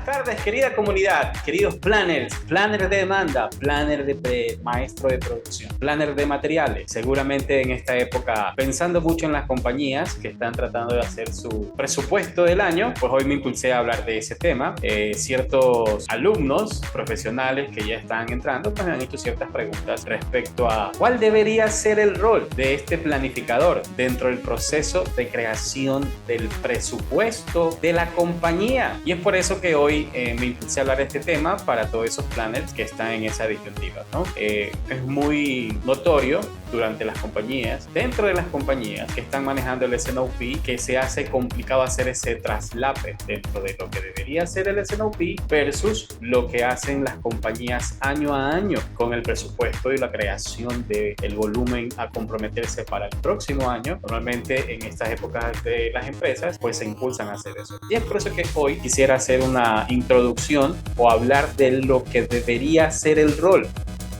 tardes, querida comunidad, queridos planners, planner de demanda, planner de maestro de producción, planner de materiales. Seguramente en esta época, pensando mucho en las compañías que están tratando de hacer su presupuesto del año, pues hoy me impulsé a hablar de ese tema. Ciertos alumnos profesionales que ya están entrando, pues me han hecho ciertas preguntas respecto a cuál debería ser el rol de este planificador dentro del proceso de creación del presupuesto de la compañía. Y es por eso que hoy me impulsé a hablar de este tema para todos esos planners que están en esa disyuntiva, ¿no? Es muy notorio durante las compañías, dentro de las compañías que están manejando el S&OP, que se hace complicado hacer ese traslape dentro de lo que debería ser el S&OP versus lo que hacen las compañías año a año con el presupuesto y la creación del volumen a comprometerse para el próximo año. Normalmente en estas épocas de las empresas pues se impulsan a hacer eso. Y es por eso que hoy quisiera hacer una introducción o hablar de lo que debería ser el rol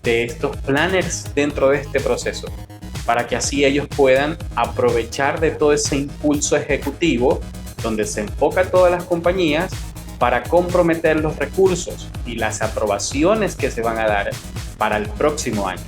de estos planners dentro de este proceso, para que así ellos puedan aprovechar de todo ese impulso ejecutivo donde se enfoca todas las compañías para comprometer los recursos y las aprobaciones que se van a dar para el próximo año.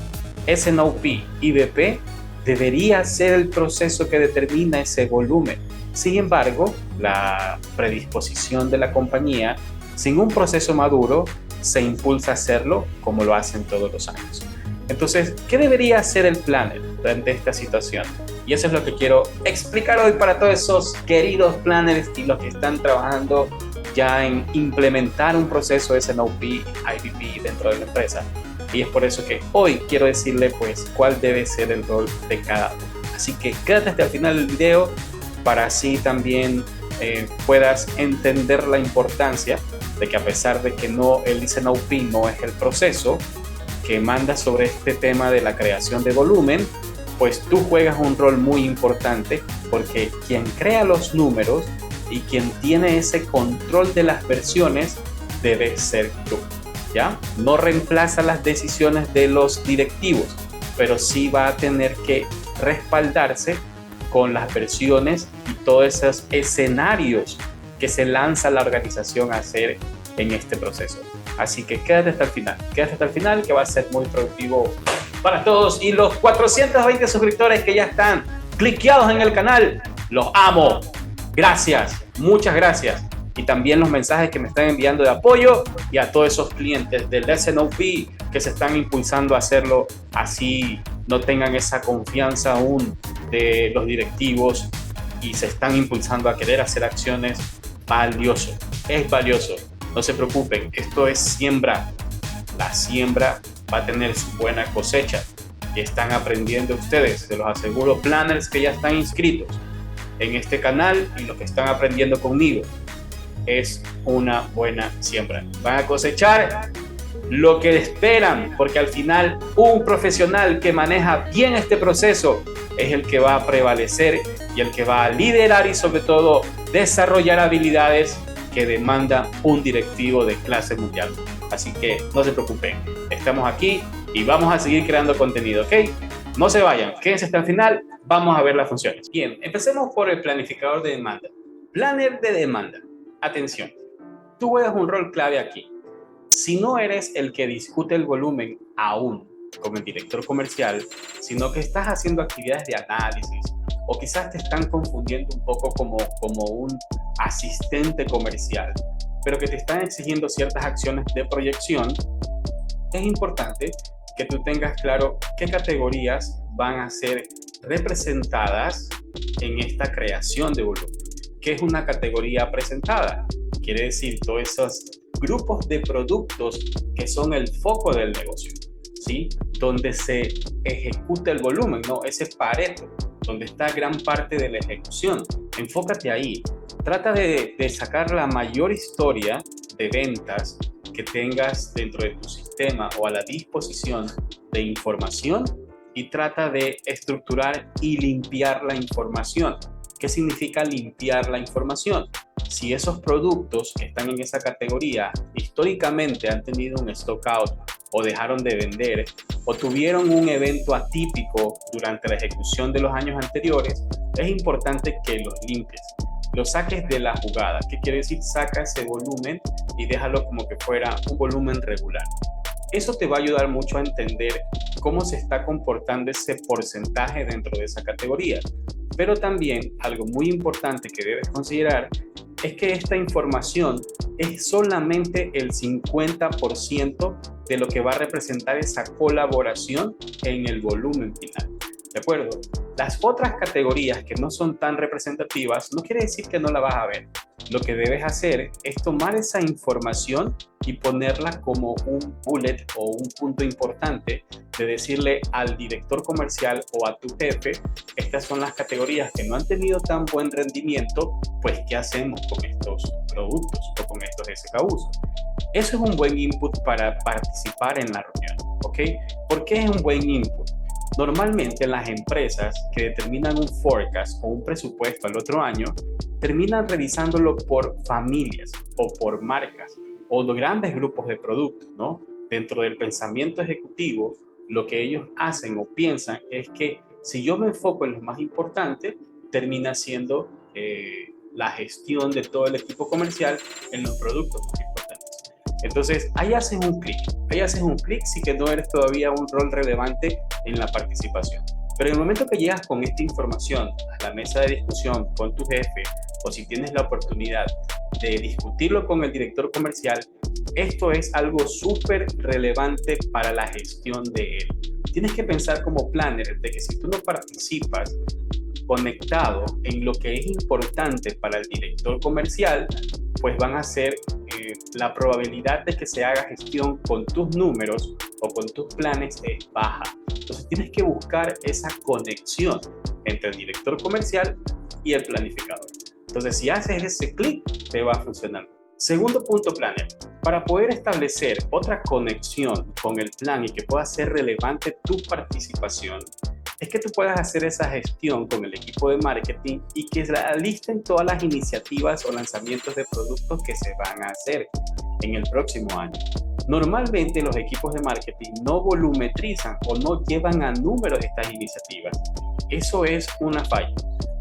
S&OP y BP debería ser el proceso que determina ese volumen. Sin embargo, la predisposición de la compañía, sin un proceso maduro, se impulsa a hacerlo como lo hacen todos los años. Entonces, ¿qué debería hacer el planner ante esta situación? Y eso es lo que quiero explicar hoy para todos esos queridos planners y los que están trabajando ya en implementar un proceso de S&OP, IBP dentro de la empresa. Y es por eso que hoy quiero decirle pues cuál debe ser el rol de cada uno. Así que quédate hasta el final del video para así también puedas entender la importancia de que a pesar de que el S&OP no es el proceso que manda sobre este tema de la creación de volumen, pues tú juegas un rol muy importante, porque quien crea los números y quien tiene ese control de las versiones debe ser tú, ¿ya? No reemplaza las decisiones de los directivos, pero sí va a tener que respaldarse con las versiones y todos esos escenarios que se lanza la organización a hacer en este proceso. Así que quédate hasta el final que va a ser muy productivo para todos. Y los 420 suscriptores que ya están cliqueados en el canal, los amo. Gracias, muchas gracias. Y también los mensajes que me están enviando de apoyo, y a todos esos clientes del S&OP que se están impulsando a hacerlo, así no tengan esa confianza aún de los directivos y se están impulsando a querer hacer acciones. Valioso, es valioso. No se preocupen, esto es siembra. La siembra va a tener su buena cosecha. Y están aprendiendo ustedes, se los aseguro, planners que ya están inscritos en este canal y los que están aprendiendo conmigo. Es una buena siembra. Van a cosechar lo que esperan, porque al final un profesional que maneja bien este proceso es el que va a prevalecer y el que va a liderar y sobre todo desarrollar habilidades que demanda un directivo de clase mundial. Así que no se preocupen, estamos aquí y vamos a seguir creando contenido, ¿ok? No se vayan, quédense hasta el final, vamos a ver las funciones. Bien, empecemos por el planificador de demanda. Planner de demanda. Atención, tú juegas un rol clave aquí. Si no eres el que discute el volumen aún con el director comercial, sino que estás haciendo actividades de análisis, o quizás te están confundiendo un poco como un asistente comercial, pero que te están exigiendo ciertas acciones de proyección, es importante que tú tengas claro qué categorías van a ser representadas en esta creación de volumen. ¿Qué es una categoría presentada? Quiere decir todos esos grupos de productos que son el foco del negocio, ¿sí? Donde se ejecuta el volumen, ¿no? Ese Pareto, donde está gran parte de la ejecución. Enfócate ahí. Trata de sacar la mayor historia de ventas que tengas dentro de tu sistema o a la disposición de información, y trata de estructurar y limpiar la información. ¿Qué significa limpiar la información? Si esos productos que están en esa categoría históricamente han tenido un stock out o dejaron de vender o tuvieron un evento atípico durante la ejecución de los años anteriores, es importante que los limpies. lo saques de la jugada. ¿Qué quiere decir? Saca ese volumen y déjalo como que fuera un volumen regular. Eso te va a ayudar mucho a entender cómo se está comportando ese porcentaje dentro de esa categoría. Pero también algo muy importante que debes considerar es que esta información es solamente el 50% de lo que va a representar esa colaboración en el volumen final. ¿De acuerdo? Las otras categorías que no son tan representativas no quiere decir que no la vas a ver. Lo que debes hacer es tomar esa información y ponerla como un bullet o un punto importante de decirle al director comercial o a tu jefe, estas son las categorías que no han tenido tan buen rendimiento, pues ¿qué hacemos con estos productos o con estos SKUs? Eso es un buen input para participar en la reunión, ¿ok? ¿Por qué es un buen input? Normalmente las empresas que determinan un forecast o un presupuesto al otro año, terminan revisándolo por familias o por marcas o de grandes grupos de productos, ¿no? Dentro del pensamiento ejecutivo, lo que ellos hacen o piensan es que si yo me enfoco en lo más importante, termina siendo la gestión de todo el equipo comercial en los productos más importantes. Entonces, ahí haces un clic, sí que no eres todavía un rol relevante en la participación. Pero en el momento que llegas con esta información a la mesa de discusión con tu jefe, o si tienes la oportunidad de discutirlo con el director comercial, esto es algo súper relevante para la gestión de él. Tienes que pensar como planner de que si tú no participas conectado en lo que es importante para el director comercial, pues van a ser la probabilidad de que se haga gestión con tus números o con tus planes es baja. Entonces tienes que buscar esa conexión entre el director comercial y el planificador. Entonces si haces ese clic, te va a funcionar. Segundo punto, planner. Para poder establecer otra conexión con el plan y que pueda ser relevante tu participación, es que tú puedas hacer esa gestión con el equipo de marketing y que listen todas las iniciativas o lanzamientos de productos que se van a hacer en el próximo año. Normalmente los equipos de marketing no volumetrizan o no llevan a números estas iniciativas. Eso es una falla,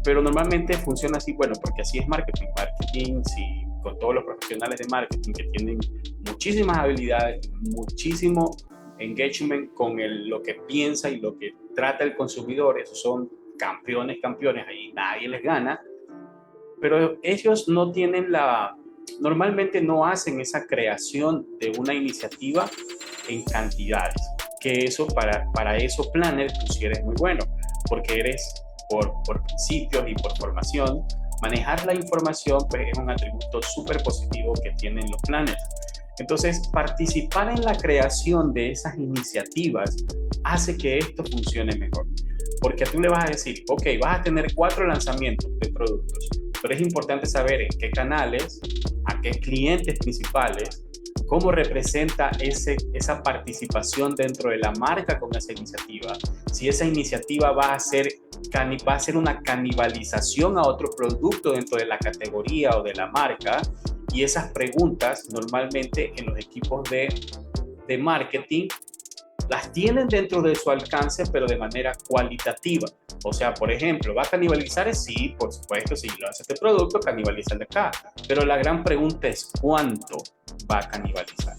pero normalmente funciona así, bueno, porque así es marketing. Marketing, sí, con todos los profesionales de marketing que tienen muchísimas habilidades, muchísimo engagement con lo que piensa y lo que trata el consumidor, esos son campeones, ahí nadie les gana, pero ellos no tienen normalmente no hacen esa creación de una iniciativa en cantidades, que eso para esos planes tú sí eres muy bueno, porque eres por principios y por formación, manejar la información pues es un atributo súper positivo que tienen los planes. Entonces, participar en la creación de esas iniciativas hace que esto funcione mejor. Porque tú le vas a decir, ok, vas a tener 4 lanzamientos de productos, pero es importante saber en qué canales, a qué clientes principales, cómo representa esa participación dentro de la marca con esa iniciativa. Si esa iniciativa va a ser una canibalización a otro producto dentro de la categoría o de la marca. Y esas preguntas normalmente en los equipos de marketing las tienen dentro de su alcance, pero de manera cualitativa. O sea, por ejemplo, ¿va a canibalizar? Sí, por supuesto, si lo hace este producto, canibaliza el de acá. Pero la gran pregunta es ¿cuánto va a canibalizar?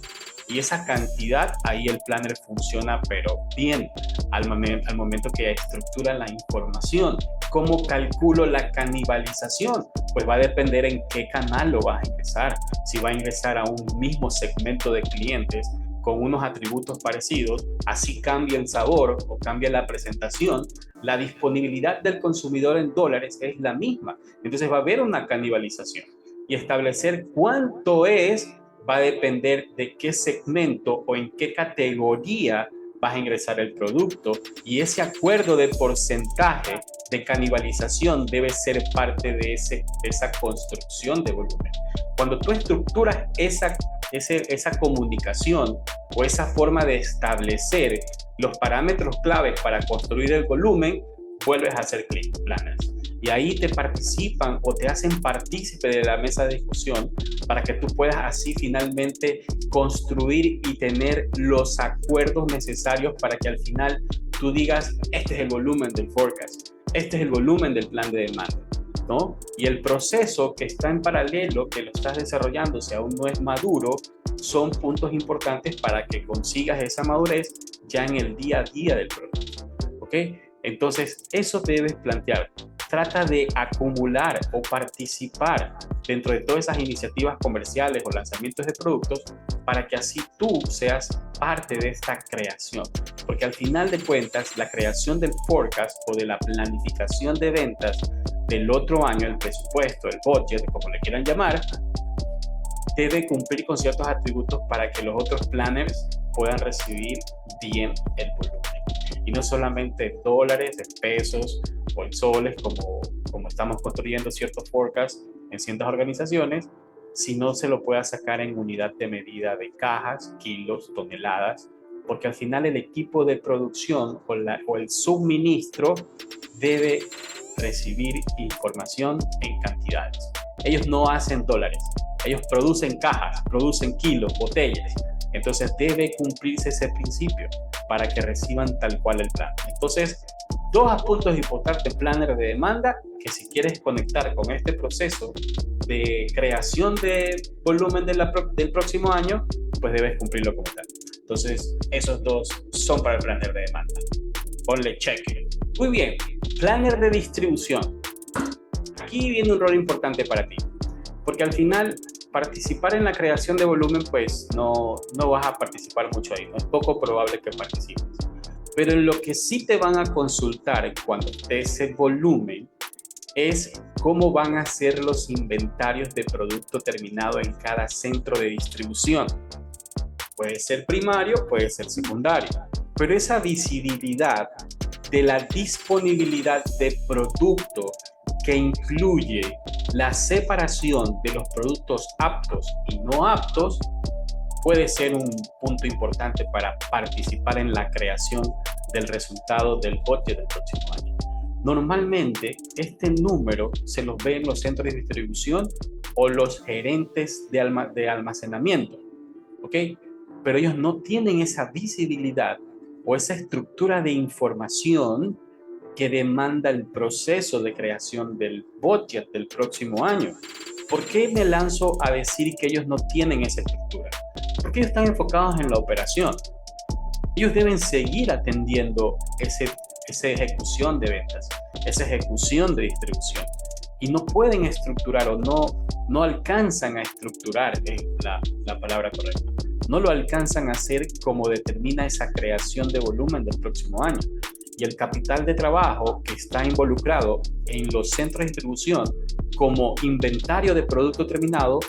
Y esa cantidad, ahí el planner funciona, pero bien, al momento que estructura la información. ¿Cómo calculo la canibalización? Pues va a depender en qué canal lo vas a ingresar. Si va a ingresar a un mismo segmento de clientes con unos atributos parecidos, así cambia el sabor o cambia la presentación, la disponibilidad del consumidor en dólares es la misma. Entonces va a haber una canibalización. Y establecer cuánto va a depender de qué segmento o en qué categoría vas a ingresar el producto, y ese acuerdo de porcentaje de canibalización debe ser parte de esa construcción de volumen. Cuando tú estructuras esa comunicación o esa forma de establecer los parámetros claves para construir el volumen, vuelves a hacer click planners. Y ahí te participan o te hacen partícipe de la mesa de discusión para que tú puedas así finalmente construir y tener los acuerdos necesarios para que al final tú digas, este es el volumen del forecast, este es el volumen del plan de demanda. ¿no? Y el proceso que está en paralelo, que lo estás desarrollando, si aún no es maduro, son puntos importantes para que consigas esa madurez ya en el día a día del producto, ¿ok? Entonces, eso debes plantear. Trata de acumular o participar dentro de todas esas iniciativas comerciales o lanzamientos de productos para que así tú seas parte de esta creación. Porque al final de cuentas, la creación del forecast o de la planificación de ventas del otro año, el presupuesto, el budget, como le quieran llamar, debe cumplir con ciertos atributos para que los otros planners puedan recibir bien el volumen. Y no solamente en dólares, en pesos o en soles, como estamos construyendo ciertos forecasts en ciertas organizaciones, sino se lo pueda sacar en unidad de medida de cajas, kilos, toneladas, porque al final el equipo de producción o el suministro debe recibir información en cantidades. Ellos no hacen dólares, ellos producen cajas, producen kilos, botellas. Entonces debe cumplirse ese principio para que reciban tal cual el plan. Entonces, dos puntos importantes, planner de demanda, que si quieres conectar con este proceso de creación de volumen del próximo año, pues debes cumplirlo como tal. Entonces, esos dos son para el planner de demanda. Ponle check. Muy bien, planner de distribución. Aquí viene un rol importante para ti, porque al final participar en la creación de volumen, pues no vas a participar mucho ahí, no es poco probable que participes. Pero en lo que sí te van a consultar cuando esté ese volumen es cómo van a ser los inventarios de producto terminado en cada centro de distribución. Puede ser primario, puede ser secundario, pero esa visibilidad de la disponibilidad de producto que incluye la separación de los productos aptos y no aptos puede ser un punto importante para participar en la creación del resultado del budget del próximo año. Normalmente, este número se los ve en los centros de distribución o los gerentes de almacenamiento, ¿ok? Pero ellos no tienen esa visibilidad o esa estructura de información que demanda el proceso de creación del budget del próximo año. ¿Por qué me lanzo a decir que ellos no tienen esa estructura? Porque ellos están enfocados en la operación. Ellos deben seguir atendiendo esa ejecución de ventas, esa ejecución de distribución. Y no pueden estructurar o no alcanzan a estructurar, la palabra correcta. No lo alcanzan a hacer como determina esa creación de volumen del próximo año. Y el capital de trabajo que está involucrado en los centros de distribución como inventario de producto terminado,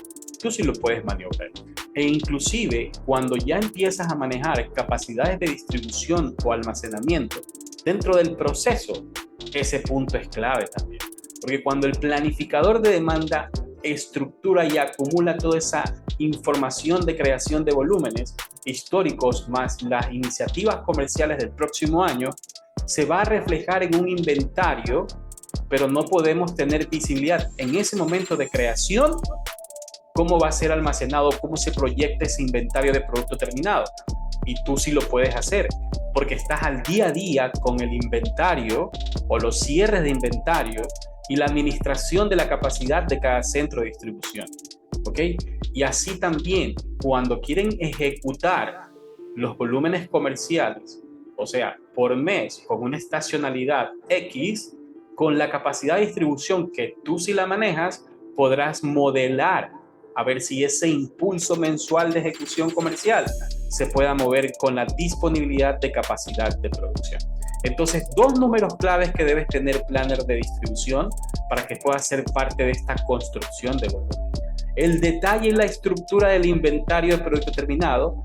tú sí lo puedes maniobrar. E inclusive cuando ya empiezas a manejar capacidades de distribución o almacenamiento dentro del proceso, ese punto es clave también. Porque cuando el planificador de demanda estructura y acumula toda esa información de creación de volúmenes históricos más las iniciativas comerciales del próximo año, se va a reflejar en un inventario, pero no podemos tener visibilidad en ese momento de creación cómo va a ser almacenado, cómo se proyecta ese inventario de producto terminado. Y tú sí lo puedes hacer, porque estás al día a día con el inventario o los cierres de inventario y la administración de la capacidad de cada centro de distribución, ¿ok? Y así también, cuando quieren ejecutar los volúmenes comerciales, o sea, por mes, con una estacionalidad X, con la capacidad de distribución que tú sí la manejas, podrás modelar a ver si ese impulso mensual de ejecución comercial se pueda mover con la disponibilidad de capacidad de producción. Entonces, dos números claves que debes tener planner de distribución para que puedas ser parte de esta construcción de volumen. El detalle y la estructura del inventario de producto terminado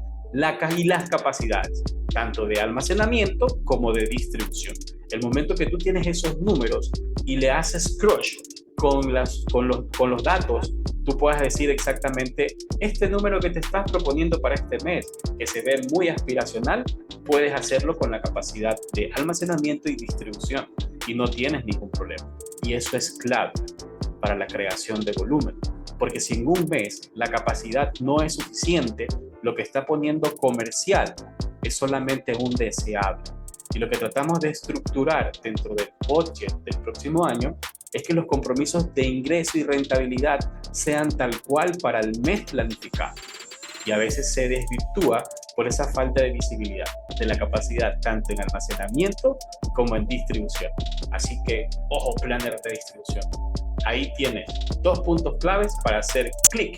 y las capacidades, tanto de almacenamiento como de distribución. El momento que tú tienes esos números y le haces crush con los datos, tú puedas decir exactamente este número que te estás proponiendo para este mes, que se ve muy aspiracional, puedes hacerlo con la capacidad de almacenamiento y distribución y no tienes ningún problema. Y eso es clave para la creación de volumen, porque si en un mes la capacidad no es suficiente, lo que está poniendo comercial es solamente un deseable. Y lo que tratamos de estructurar dentro del budget del próximo año es que los compromisos de ingreso y rentabilidad sean tal cual para el mes planificado. Y a veces se desvirtúa por esa falta de visibilidad de la capacidad tanto en almacenamiento como en distribución. Así que, ojo, planner de distribución. Ahí tienes 2 puntos claves para hacer clic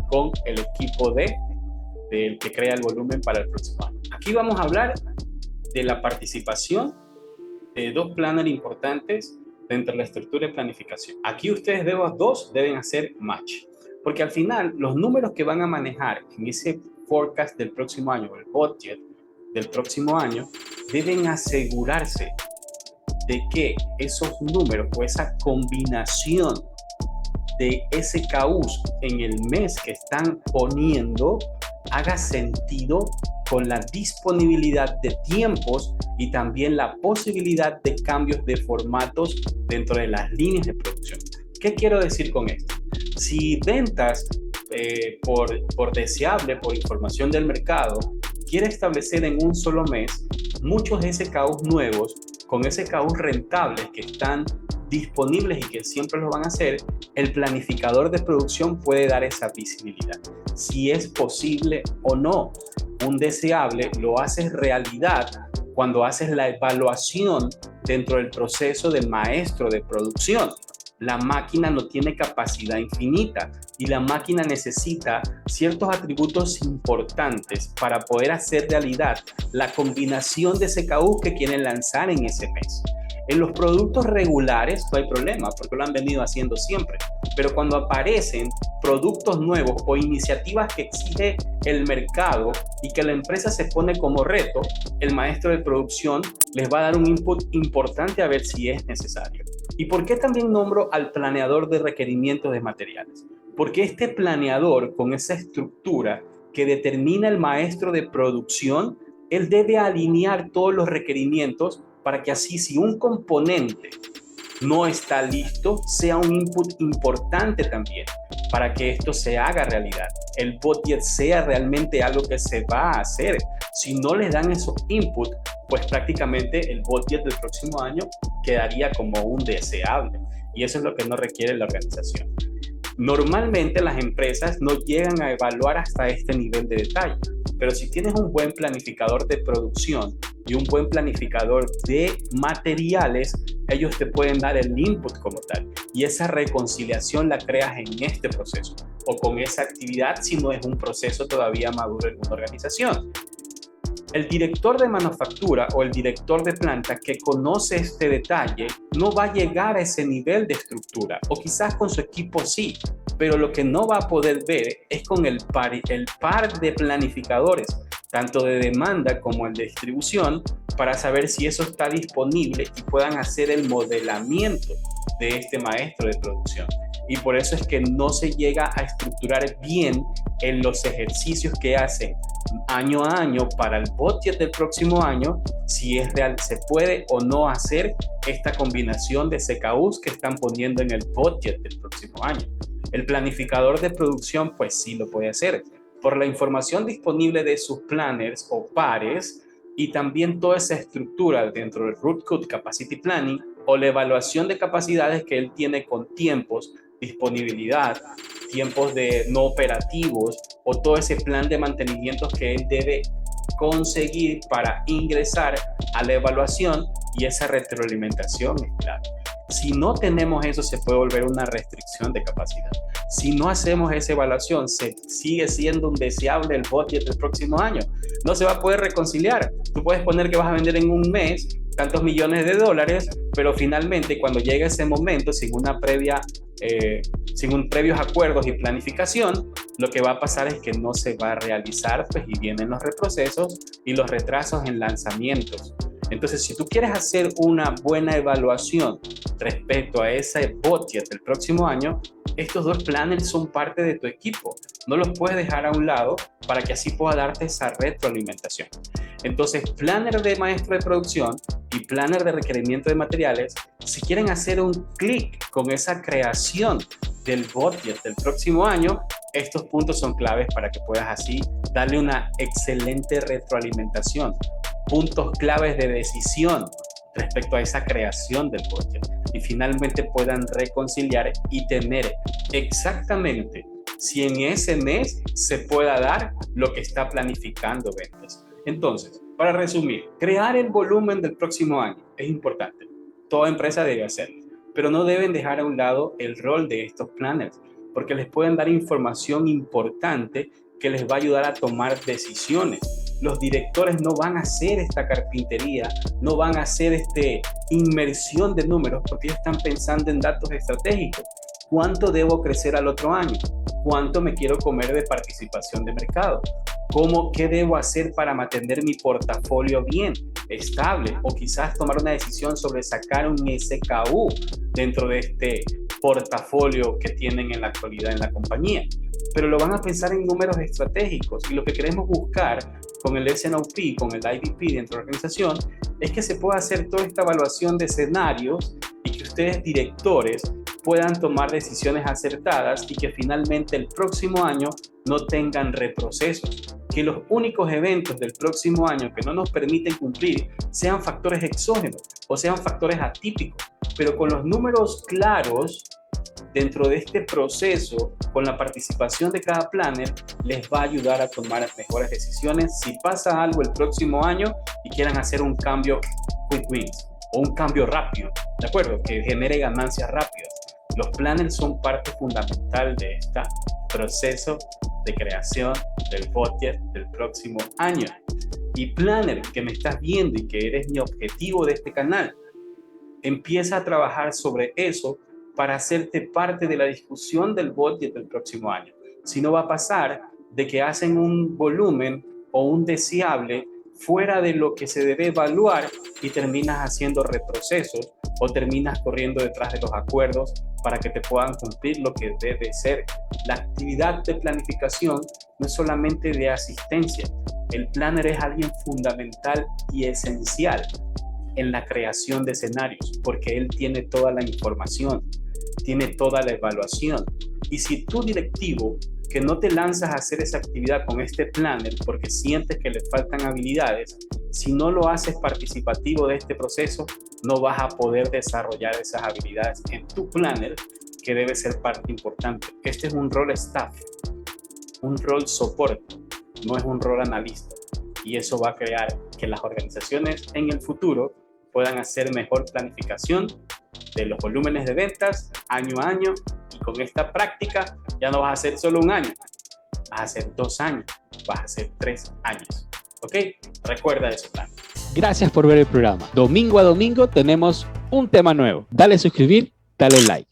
con el equipo del que crea el volumen para el próximo año. Aquí vamos a hablar de la participación de 2 planners importantes dentro de la estructura de planificación. Aquí ustedes dos deben hacer match, porque al final los números que van a manejar en ese forecast del próximo año, el budget del próximo año, deben asegurarse de que esos números o esa combinación de SKUs en el mes que están poniendo haga sentido con la disponibilidad de tiempos y también la posibilidad de cambios de formatos dentro de las líneas de producción. ¿Qué quiero decir con esto? Si ventas por deseable, por información del mercado, quiere establecer en un solo mes muchos SKUs nuevos con SKUs rentables que están disponibles y que siempre lo van a hacer, el planificador de producción puede dar esa visibilidad. Si es posible o no, un deseable lo haces realidad cuando haces la evaluación dentro del proceso del maestro de producción. La máquina no tiene capacidad infinita y la máquina necesita ciertos atributos importantes para poder hacer realidad la combinación de SKU que quieren lanzar en ese mes. En los productos regulares no hay problema porque lo han venido haciendo siempre, pero cuando aparecen productos nuevos o iniciativas que exige el mercado y que la empresa se pone como reto, el maestro de producción les va a dar un input importante a ver si es necesario. ¿Y por qué también nombro al planeador de requerimientos de materiales? Porque este planeador con esa estructura que determina el maestro de producción, él debe alinear todos los requerimientos para que así si un componente no está listo, sea un input importante también para que esto se haga realidad. El budget sea realmente algo que se va a hacer. Si no le dan esos inputs, pues prácticamente el budget del próximo año quedaría como un deseable. Y eso es lo que no requiere la organización. Normalmente las empresas no llegan a evaluar hasta este nivel de detalle, pero si tienes un buen planificador de producción y un buen planificador de materiales, ellos te pueden dar el input como tal y esa reconciliación la creas en este proceso o con esa actividad si no es un proceso todavía maduro en una organización. El director de manufactura o el director de planta que conoce este detalle no va a llegar a ese nivel de estructura o quizás con su equipo sí, pero lo que no va a poder ver es con el par de planificadores, tanto de demanda como el de distribución, para saber si eso está disponible y puedan hacer el modelamiento de este maestro de producción. Y por eso es que no se llega a estructurar bien en los ejercicios que hacen año a año para el budget del próximo año, si es real, se puede o no hacer esta combinación de SKUs que están poniendo en el budget del próximo año. El planificador de producción pues sí lo puede hacer por la información disponible de sus planners o pares y también toda esa estructura dentro del Root Cut Capacity Planning o la evaluación de capacidades que él tiene con tiempos, disponibilidad, tiempos de no operativos o todo ese plan de mantenimiento que él debe conseguir para ingresar a la evaluación y esa retroalimentación es clave. Si no tenemos eso, se puede volver una restricción de capacidad. Si no hacemos esa evaluación, se sigue siendo un deseable el budget del próximo año. No se va a poder reconciliar. Tú puedes poner que vas a vender en un mes tantos millones de dólares, pero finalmente cuando llega ese momento, sin un previos acuerdos y planificación, lo que va a pasar es que no se va a realizar, pues, y vienen los reprocesos y los retrasos en lanzamientos. Entonces, si tú quieres hacer una buena evaluación respecto a ese budget del próximo año, estos dos planners son parte de tu equipo. No los puedes dejar a un lado para que así pueda darte esa retroalimentación. Entonces, planner de maestro de producción y planner de requerimiento de materiales, si quieren hacer un clic con esa creación del budget del próximo año, estos puntos son claves para que puedas así darle una excelente retroalimentación. Puntos claves de decisión. respecto a esa creación del budget y finalmente puedan reconciliar y tener exactamente si en ese mes se pueda dar lo que está planificando ventas. Entonces, para resumir, crear el volumen del próximo año es importante. Toda empresa debe hacerlo, pero no deben dejar a un lado el rol de estos planners, porque les pueden dar información importante que les va a ayudar a tomar decisiones. Los directores no van a hacer esta carpintería, no van a hacer inmersión de números, porque ellos están pensando en datos estratégicos. ¿Cuánto debo crecer al otro año? ¿Cuánto me quiero comer de participación de mercado? ¿Qué debo hacer para mantener mi portafolio bien, estable? O quizás tomar una decisión sobre sacar un SKU dentro de este portafolio que tienen en la actualidad en la compañía. Pero lo van a pensar en números estratégicos, y lo que queremos buscar con el S&OP, con el IBP dentro de la organización, es que se pueda hacer toda esta evaluación de escenarios y que ustedes, directores, puedan tomar decisiones acertadas y que finalmente el próximo año no tengan retrocesos. Que los únicos eventos del próximo año que no nos permiten cumplir sean factores exógenos o sean factores atípicos, pero con los números claros dentro de este proceso, con la participación de cada planner, les va a ayudar a tomar mejores decisiones si pasa algo el próximo año y quieran hacer un cambio quick wins o un cambio rápido, ¿de acuerdo? Que genere ganancias rápidas. Los planners son parte fundamental de este proceso de creación del budget del próximo año. Y planner que me estás viendo y que eres mi objetivo de este canal, empieza a trabajar sobre eso para hacerte parte de la discusión del budget del próximo año. Si no, va a pasar de que hacen un volumen o un deseable fuera de lo que se debe evaluar y terminas haciendo retrocesos o terminas corriendo detrás de los acuerdos para que te puedan cumplir lo que debe ser. La actividad de planificación no es solamente de asistencia. El planner es alguien fundamental y esencial en la creación de escenarios, porque él tiene toda la información, tiene toda la evaluación. Y si tú, directivo, que no te lanzas a hacer esa actividad con este planner porque sientes que le faltan habilidades, si no lo haces participativo de este proceso, no vas a poder desarrollar esas habilidades en tu planner, que debe ser parte importante. Este es un rol staff, un rol soporte, no es un rol analista. Y eso va a crear que las organizaciones en el futuro puedan hacer mejor planificación de los volúmenes de ventas año a año, y con esta práctica ya no vas a hacer solo un año, vas a hacer 2 años, vas a hacer 3 años. ¿Ok? Recuerda eso, plan. Gracias por ver el programa. Domingo a domingo tenemos un tema nuevo. Dale suscribir, dale like.